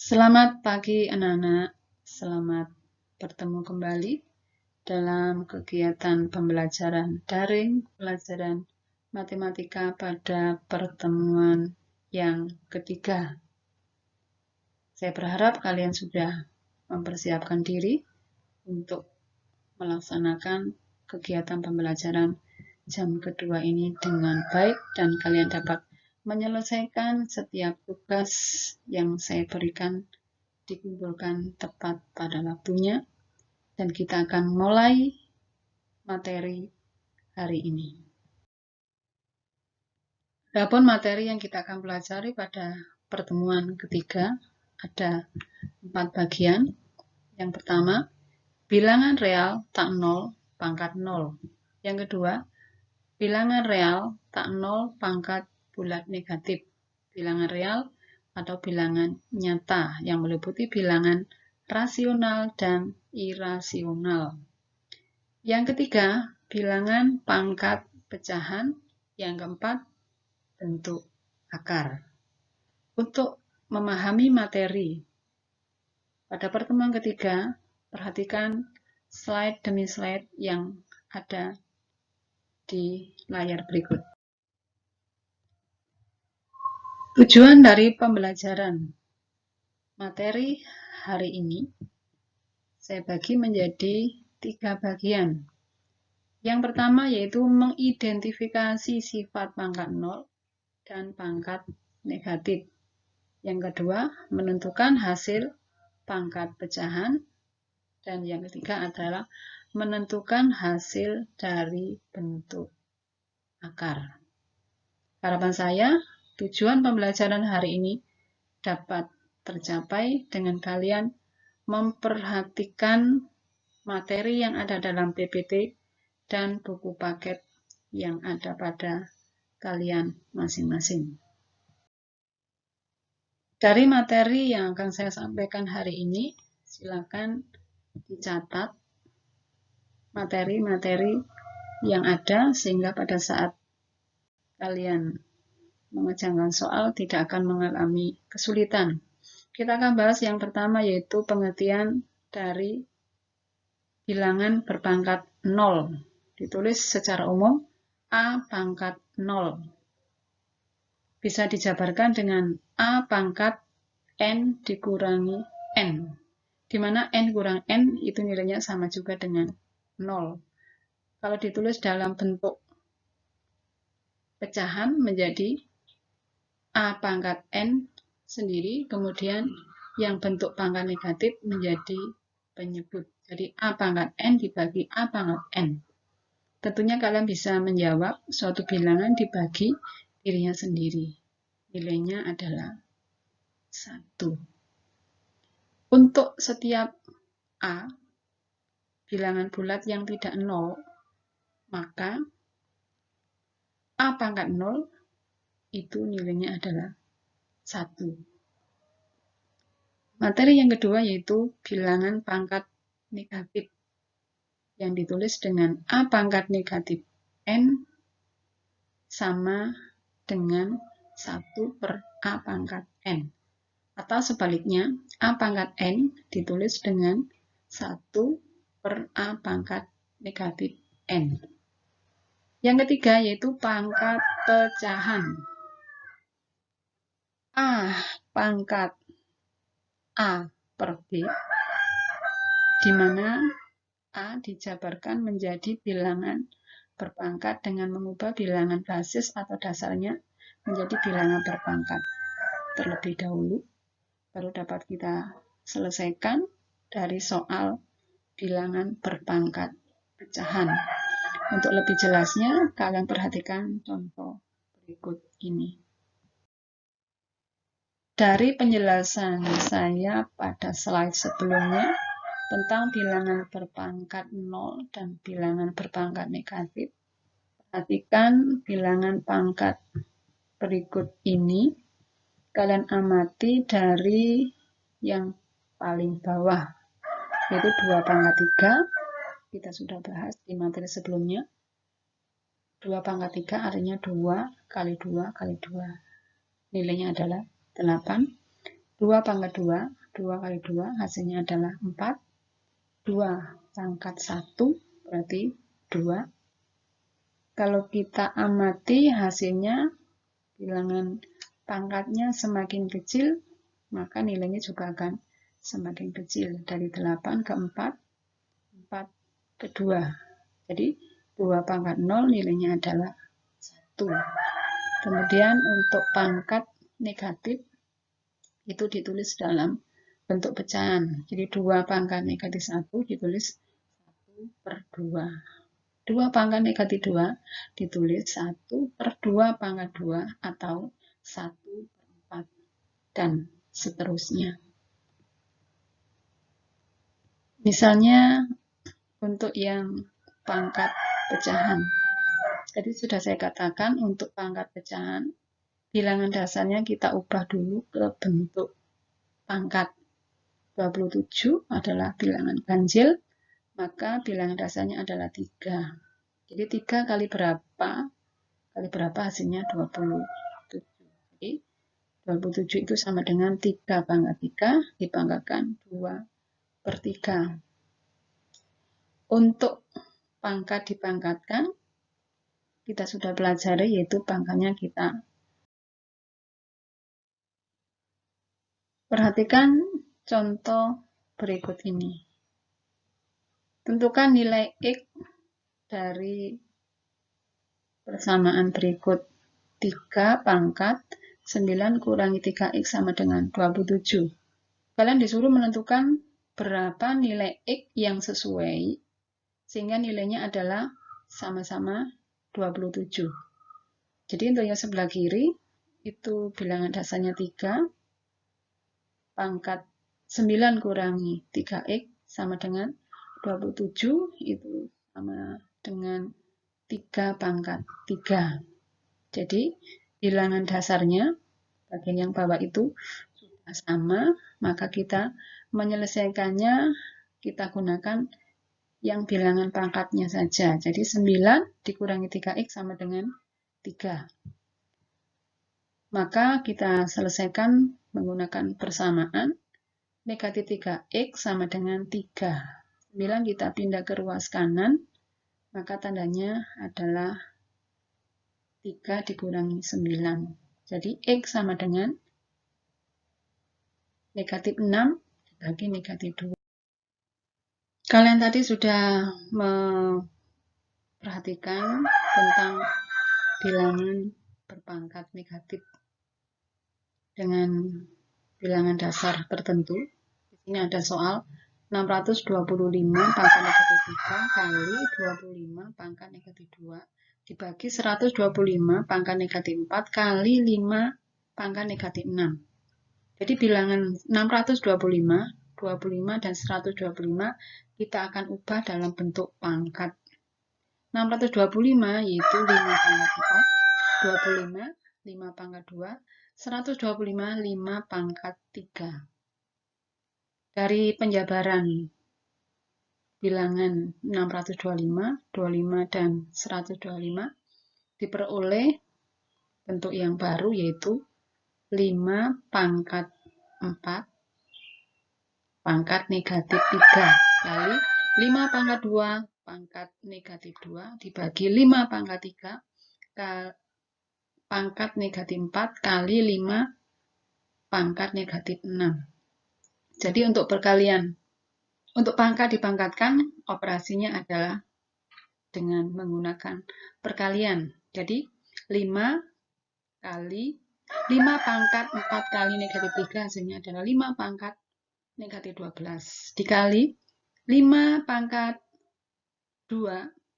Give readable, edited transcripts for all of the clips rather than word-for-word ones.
Selamat pagi anak-anak, selamat bertemu kembali dalam kegiatan pembelajaran daring, pelajaran matematika pada pertemuan yang ketiga. Saya berharap kalian sudah mempersiapkan diri untuk melaksanakan kegiatan pembelajaran jam kedua ini dengan baik dan kalian dapat menyelesaikan setiap tugas yang saya berikan dikumpulkan tepat pada waktunya dan kita akan mulai materi hari ini. Adapun materi yang kita akan pelajari pada pertemuan ketiga ada 4 bagian. Yang pertama, bilangan real tak 0 pangkat 0. Yang kedua, bilangan real tak 0 pangkat bulat negatif. Bilangan real atau bilangan nyata yang meliputi bilangan rasional dan irasional. Yang ketiga, bilangan pangkat pecahan. Yang keempat, bentuk akar. Untuk memahami materi pada pertemuan ketiga, perhatikan slide demi slide yang ada di layar berikut. Tujuan dari pembelajaran materi hari ini saya bagi menjadi 3 bagian. Yang pertama yaitu mengidentifikasi sifat pangkat 0 dan pangkat negatif. Yang kedua, menentukan hasil pangkat pecahan. Dan yang ketiga adalah menentukan hasil dari bentuk akar. Harapan saya, tujuan pembelajaran hari ini dapat tercapai dengan kalian memperhatikan materi yang ada dalam PPT dan buku paket yang ada pada kalian masing-masing. Dari materi yang akan saya sampaikan hari ini, silakan dicatat materi-materi yang ada sehingga pada saat kalian mengerjakan soal tidak akan mengalami kesulitan. Kita akan bahas yang pertama yaitu pengertian dari bilangan berpangkat 0. Ditulis secara umum A pangkat 0. Bisa dijabarkan dengan A pangkat N dikurangi N. Di mana N kurang N itu nilainya sama juga dengan 0. Kalau ditulis dalam bentuk pecahan menjadi A pangkat N sendiri, kemudian yang bentuk pangkat negatif menjadi penyebut. Jadi A pangkat N dibagi A pangkat N. Tentunya kalian bisa menjawab suatu bilangan dibagi dirinya sendiri. Nilainya adalah 1. Untuk setiap A, bilangan bulat yang tidak 0, maka A pangkat 0 itu nilainya adalah 1. Materi yang kedua yaitu bilangan pangkat negatif yang ditulis dengan A pangkat negatif N sama dengan 1 per A pangkat N. Atau sebaliknya, A pangkat N ditulis dengan 1 per A pangkat negatif N. Yang ketiga yaitu pangkat pecahan. A pangkat A per B, di mana A dijabarkan menjadi bilangan berpangkat dengan mengubah bilangan basis atau dasarnya menjadi bilangan berpangkat terlebih dahulu, baru dapat kita selesaikan dari soal bilangan berpangkat pecahan. Untuk lebih jelasnya, kalian perhatikan contoh berikut ini. Dari penjelasan saya pada slide sebelumnya tentang bilangan berpangkat 0 dan bilangan berpangkat negatif, perhatikan bilangan pangkat berikut ini. Kalian amati dari yang paling bawah, yaitu 2 pangkat 3. Kita sudah bahas di materi sebelumnya. 2 pangkat 3 artinya 2 kali 2 kali 2. Nilainya adalah 8. 2 pangkat 2, 2 kali 2 hasilnya adalah 4. 2 pangkat 1 berarti 2. Kalau kita amati hasilnya, bilangan pangkatnya semakin kecil, maka nilainya juga akan semakin kecil. Dari 8 ke 4, 4 ke 2. Jadi 2 pangkat 0 nilainya adalah 1. Kemudian untuk pangkat negatif, itu ditulis dalam bentuk pecahan. Jadi 2 pangkat negatif 1 ditulis 1 per 2. 2 pangkat negatif 2 ditulis 1 per 2 pangkat 2 atau 1 per 4. Dan seterusnya. Misalnya untuk yang pangkat pecahan. Tadi sudah saya katakan untuk pangkat pecahan, bilangan dasarnya kita ubah dulu ke bentuk pangkat. 27 adalah bilangan ganjil, maka bilangan dasarnya adalah 3. Jadi 3 kali berapa? Kali berapa hasilnya 27. Jadi 27 itu sama dengan 3 pangkat 3 dipangkatkan 2 per 3. Untuk pangkat dipangkatkan, kita sudah pelajari, yaitu pangkatnya kita. Perhatikan contoh berikut ini. Tentukan nilai X dari persamaan berikut. 3 pangkat 9 kurangi 3X sama dengan 27. Kalian disuruh menentukan berapa nilai X yang sesuai, sehingga nilainya adalah sama-sama 27. Jadi untuk yang sebelah kiri, itu bilangan dasarnya 3, pangkat 9 kurangi 3X sama dengan 27, itu sama dengan 3 pangkat 3. Jadi bilangan dasarnya, bagian yang bawah itu sudah sama, maka kita menyelesaikannya, kita gunakan yang bilangan pangkatnya saja. Jadi 9 dikurangi 3X sama dengan 3. Maka kita selesaikan menggunakan persamaan. Negatif 3X sama dengan 3. 9 kita pindah ke ruas kanan, maka tandanya adalah 3 dikurangi 9. Jadi X sama dengan negatif 6 dibagi negatif 2. Kalian tadi sudah memperhatikan tentang bilangan berpangkat negatif dengan bilangan dasar tertentu. Di sini ada soal 625 pangkat negatif 3 kali 25 pangkat negatif 2 dibagi 125 pangkat negatif 4 kali 5 pangkat negatif 6. Jadi bilangan 625, 25, dan 125 kita akan ubah dalam bentuk pangkat. 625 yaitu 5 pangkat 4, 25, 5 pangkat 2, 125, 5 pangkat 3. Dari penjabaran bilangan 625, 25, dan 125 diperoleh bentuk yang baru, yaitu 5 pangkat 4 pangkat negatif 3 kali 5 pangkat 2 pangkat negatif 2 dibagi 5 pangkat 3 pangkat negatif 4 kali 5 pangkat negatif 6. Jadi untuk perkalian, untuk pangkat dipangkatkan, operasinya adalah dengan menggunakan perkalian. Jadi 5 kali 5 pangkat 4 kali negatif 3 hasilnya adalah 5 pangkat negatif 12 dikali 5 pangkat 2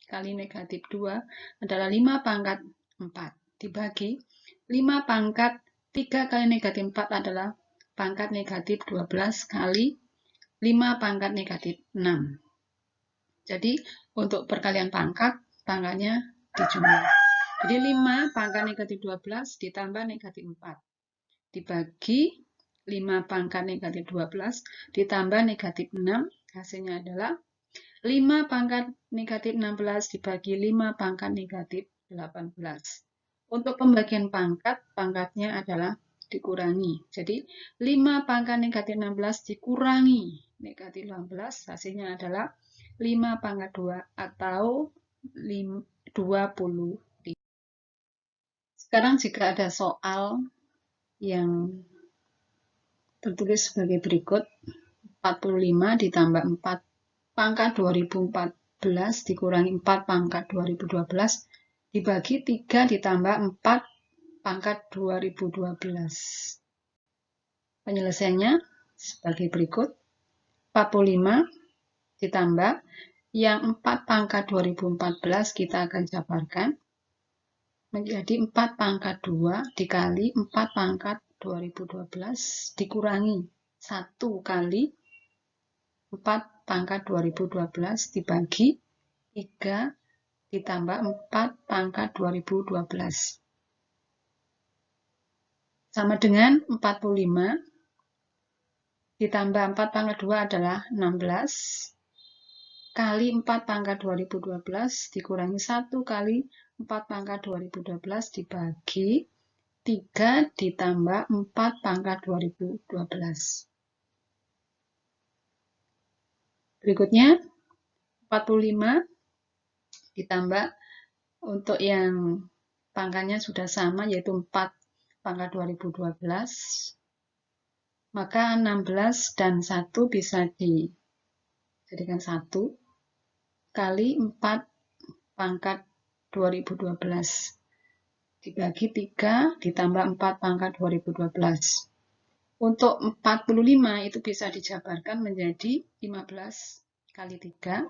kali negatif 2 adalah 5 pangkat 4 dibagi 5 pangkat 3 kali negatif 4 adalah pangkat negatif 12 kali 5 pangkat negatif 6. Jadi untuk perkalian pangkat, pangkatnya dijumlah. Jadi 5 pangkat negatif 12 ditambah negatif 4 dibagi 5 pangkat negatif 12 ditambah negatif 6, hasilnya adalah 5 pangkat negatif 16 dibagi 5 pangkat negatif 18. Untuk pembagian pangkat, pangkatnya adalah dikurangi. Jadi 5 pangkat negatif 16 dikurangi negatif 16 hasilnya adalah 5 pangkat 2 atau 20. Sekarang jika ada soal yang tertulis sebagai berikut, 45 ditambah 4 pangkat 2014 dikurangi 4 pangkat 2012 dibagi 3 ditambah 4 pangkat 2012. Penyelesaiannya sebagai berikut. 45 ditambah yang 4 pangkat 2014 kita akan jabarkan menjadi 4 pangkat 2 dikali 4 pangkat 2012 dikurangi 1 kali 4 pangkat 2012 dibagi 3 ditambah 4 pangkat 2012. Sama dengan 45 ditambah 4 pangkat 2 adalah 16 kali 4 pangkat 2012 dikurangi 1 kali 4 pangkat 2012 dibagi 3 ditambah 4 pangkat 2012. Berikutnya 45 ditambah untuk yang pangkatnya sudah sama yaitu 4 pangkat 2012. Maka 16 dan 1 bisa dijadikan 1 kali 4 pangkat 2012 dibagi 3 ditambah 4 pangkat 2012. Untuk 45 itu bisa dijabarkan menjadi 15 kali 3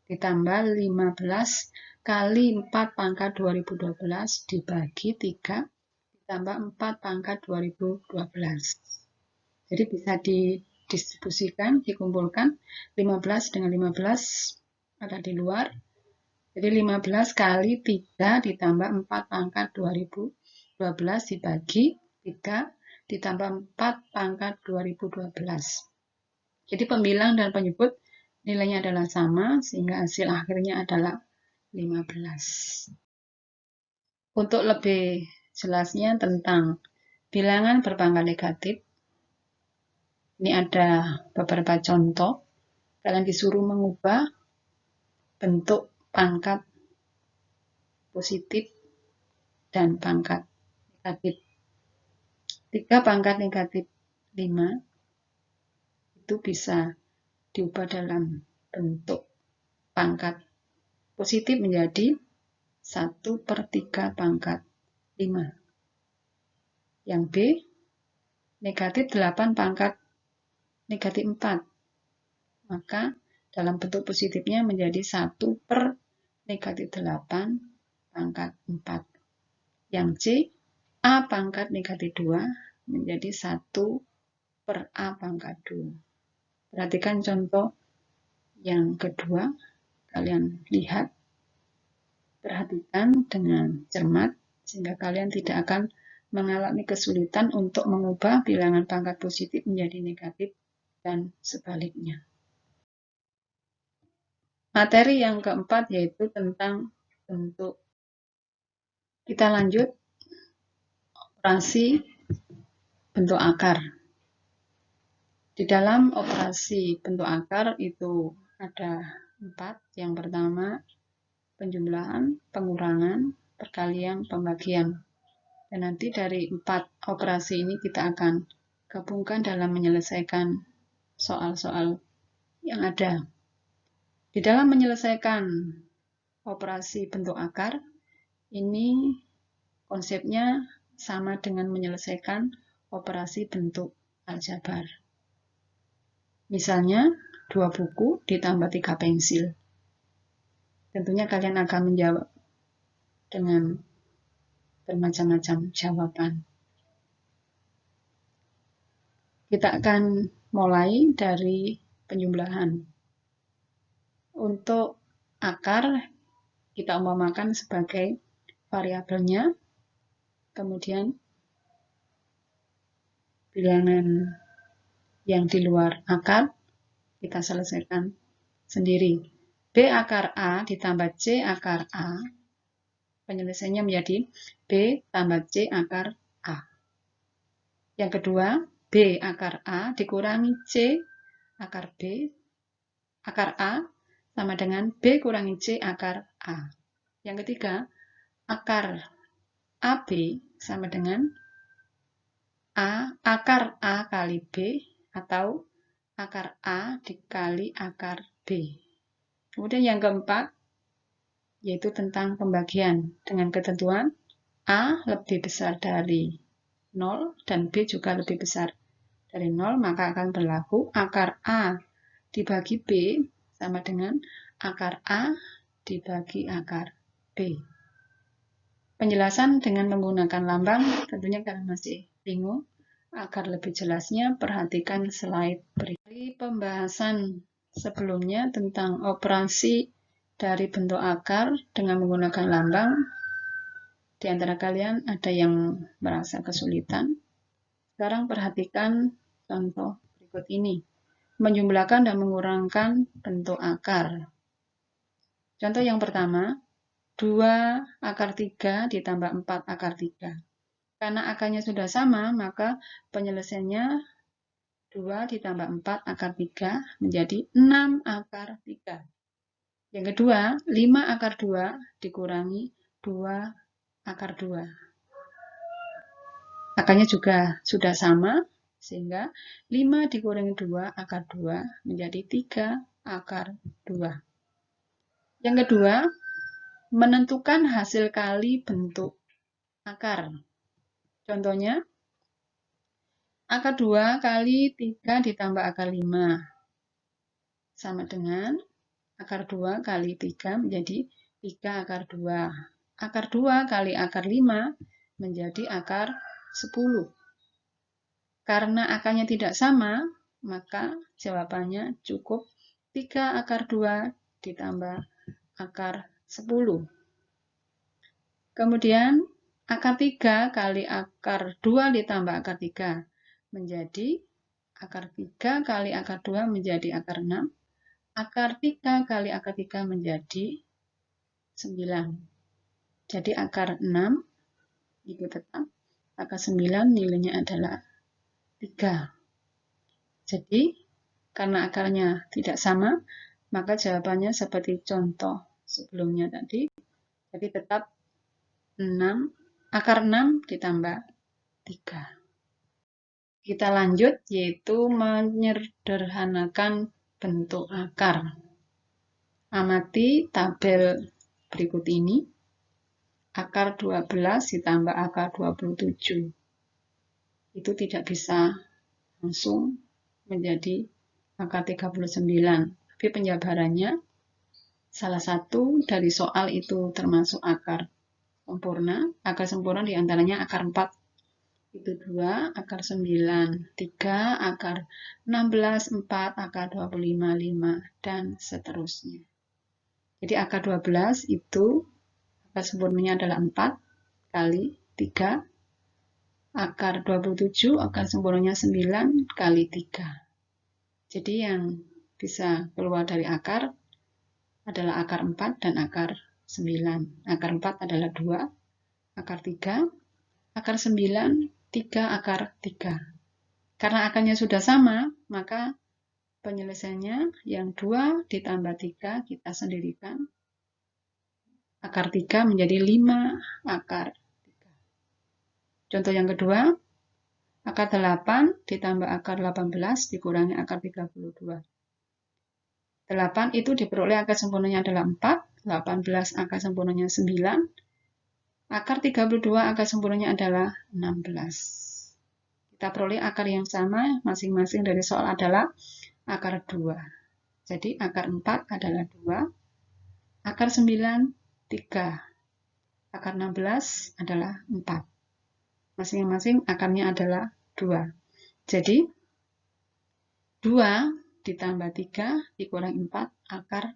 ditambah 15 kali 4 pangkat 2012 dibagi 3 ditambah 4 pangkat 2012. Jadi bisa didistribusikan, dikumpulkan 15 dengan 15 ada di luar. Jadi 15 kali 3 ditambah 4 pangkat 2012 dibagi 3 ditambah 4 pangkat 2012. Jadi pembilang dan penyebut nilainya adalah sama sehingga hasil akhirnya adalah 15. Untuk lebih jelasnya tentang bilangan berpangkat negatif, ini ada beberapa contoh. Kalian disuruh mengubah bentuk pangkat positif dan pangkat negatif. 3 pangkat negatif 5 itu bisa diubah dalam bentuk pangkat positif menjadi 1/3 pangkat 5. Yang B, negatif 8 pangkat negatif 4. Maka dalam bentuk positifnya menjadi 1/negatif 8 pangkat 4. Yang C, A pangkat negatif 2 menjadi 1/A pangkat 2. Perhatikan contoh yang kedua, kalian lihat, perhatikan dengan cermat, sehingga kalian tidak akan mengalami kesulitan untuk mengubah bilangan pangkat positif menjadi negatif dan sebaliknya. Materi yang keempat yaitu tentang bentuk. Kita lanjut operasi bentuk akar. Di dalam operasi bentuk akar itu ada 4. Yang pertama, penjumlahan, pengurangan, perkalian, pembagian. Dan nanti dari 4 operasi ini kita akan gabungkan dalam menyelesaikan soal-soal yang ada. Di dalam menyelesaikan operasi bentuk akar, ini konsepnya sama dengan menyelesaikan operasi bentuk aljabar. Misalnya, 2 buku ditambah 3 pensil. Tentunya kalian akan menjawab dengan bermacam-macam jawaban. Kita akan mulai dari penjumlahan. Untuk akar, kita umpamakan sebagai variabelnya, kemudian bilangan yang di luar akar, kita selesaikan sendiri. B akar A ditambah C akar A, penyelesaiannya menjadi B tambah C akar A. Yang kedua, B akar A dikurangi C akar B akar A sama dengan B kurangi C akar A. Yang ketiga, akar AB sama dengan akar A kali B atau akar A dikali akar B. Kemudian yang keempat, yaitu tentang pembagian dengan ketentuan A lebih besar dari 0 dan B juga lebih besar dari 0, maka akan berlaku akar A dibagi B sama dengan akar A dibagi akar B. Penjelasan dengan menggunakan lambang tentunya kalian masih bingung. Agar lebih jelasnya, perhatikan slide berikut. Dari pembahasan sebelumnya tentang operasi dari bentuk akar dengan menggunakan lambang, di antara kalian ada yang merasa kesulitan. Sekarang perhatikan contoh berikut ini. Menjumlahkan dan mengurangkan bentuk akar. Contoh yang pertama, 2 akar 3 ditambah 4 akar 3. Karena akarnya sudah sama, maka penyelesaiannya 2 ditambah 4 akar 3 menjadi 6 akar 3. Yang kedua, 5 akar 2 dikurangi 2 akar 2. Akarnya juga sudah sama, sehingga 5 dikurangi 2 akar 2 menjadi 3 akar 2. Yang kedua, menentukan hasil kali bentuk akar. Contohnya, akar 2 kali 3 ditambah akar 5 sama dengan akar 2 kali 3 menjadi 3 akar 2. Akar 2 kali akar 5 menjadi akar 10. Karena akarnya tidak sama, maka jawabannya cukup 3 akar 2 ditambah akar 10. Kemudian akar 3 kali akar 2 ditambah akar 3 menjadi akar 3 kali akar 2 menjadi akar 6. Akar 3 kali akar 3 menjadi 9. Jadi akar 6 itu tetap, akar 9 nilainya adalah 3. Jadi karena akarnya tidak sama, maka jawabannya seperti contoh sebelumnya tadi. Jadi tetap 6, akar 6 ditambah 3. Kita lanjut, yaitu menyederhanakan bentuk akar. Amati tabel berikut ini. Akar 12 ditambah akar 27. Itu tidak bisa langsung menjadi akar 39. Tapi penjabarannya, salah satu dari soal itu termasuk akar sempurna. Akar sempurna diantaranya akar 4 itu 2, akar 9, 3, akar 16, 4, akar 25, 5, dan seterusnya. Jadi akar 12 itu akar sempurnanya adalah 4 kali 3, akar 27, akar sempurnanya 9 kali 3. Jadi yang bisa keluar dari akar adalah akar 4 dan akar 9. Akar 4 adalah 2, akar 3, akar 9, 3 akar 3. Karena akarnya sudah sama, maka penyelesaiannya yang 2 ditambah 3 kita sendirikan. Akar 3 menjadi 5 akar 3. Contoh yang kedua, akar 8 ditambah akar 18 dikurangi akar 32. 8 itu diperoleh akar sempurnanya adalah 4, 18 akar sempurnanya 9, akar 32 akar sempurnanya adalah 16. Kita peroleh akar yang sama, masing-masing dari soal adalah akar 2. Jadi akar 4 adalah 2, akar 9, 3, akar 16 adalah 4. Masing-masing akarnya adalah 2. Jadi 2 ditambah 3 dikurangi 4 akar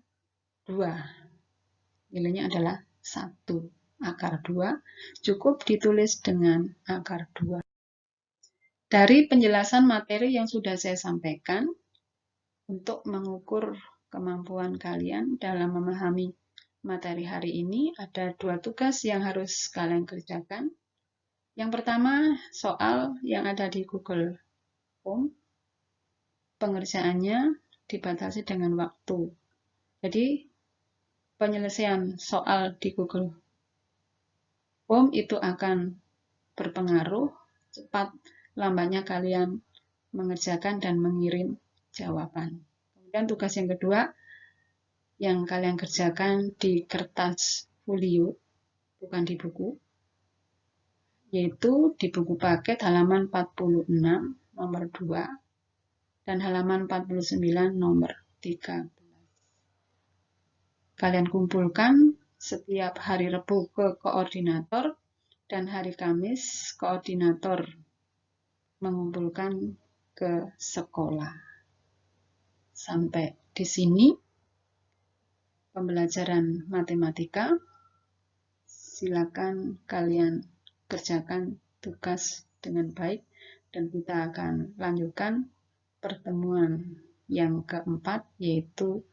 2. Nilainya adalah 1. Akar 2 cukup ditulis dengan akar 2. Dari penjelasan materi yang sudah saya sampaikan, untuk mengukur kemampuan kalian dalam memahami materi hari ini, ada 2 tugas yang harus kalian kerjakan. Yang pertama, soal yang ada di Google Home, pengerjaannya dibatasi dengan waktu. Jadi, penyelesaian soal di Google Home itu akan berpengaruh cepat lambatnya kalian mengerjakan dan mengirim jawaban. Kemudian tugas yang kedua, yang kalian kerjakan di kertas folio, bukan di buku, yaitu di buku paket halaman 46 nomor 2 dan halaman 49 nomor 13. Kalian kumpulkan setiap hari Rabu ke koordinator dan hari Kamis koordinator mengumpulkan ke sekolah. Sampai di sini pembelajaran matematika. Silakan kalian kerjakan tugas dengan baik dan kita akan lanjutkan pertemuan yang keempat, yaitu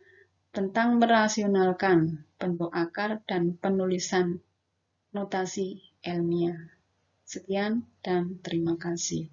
tentang merasionalkan bentuk akar dan penulisan notasi ilmiah. Sekian dan terima kasih.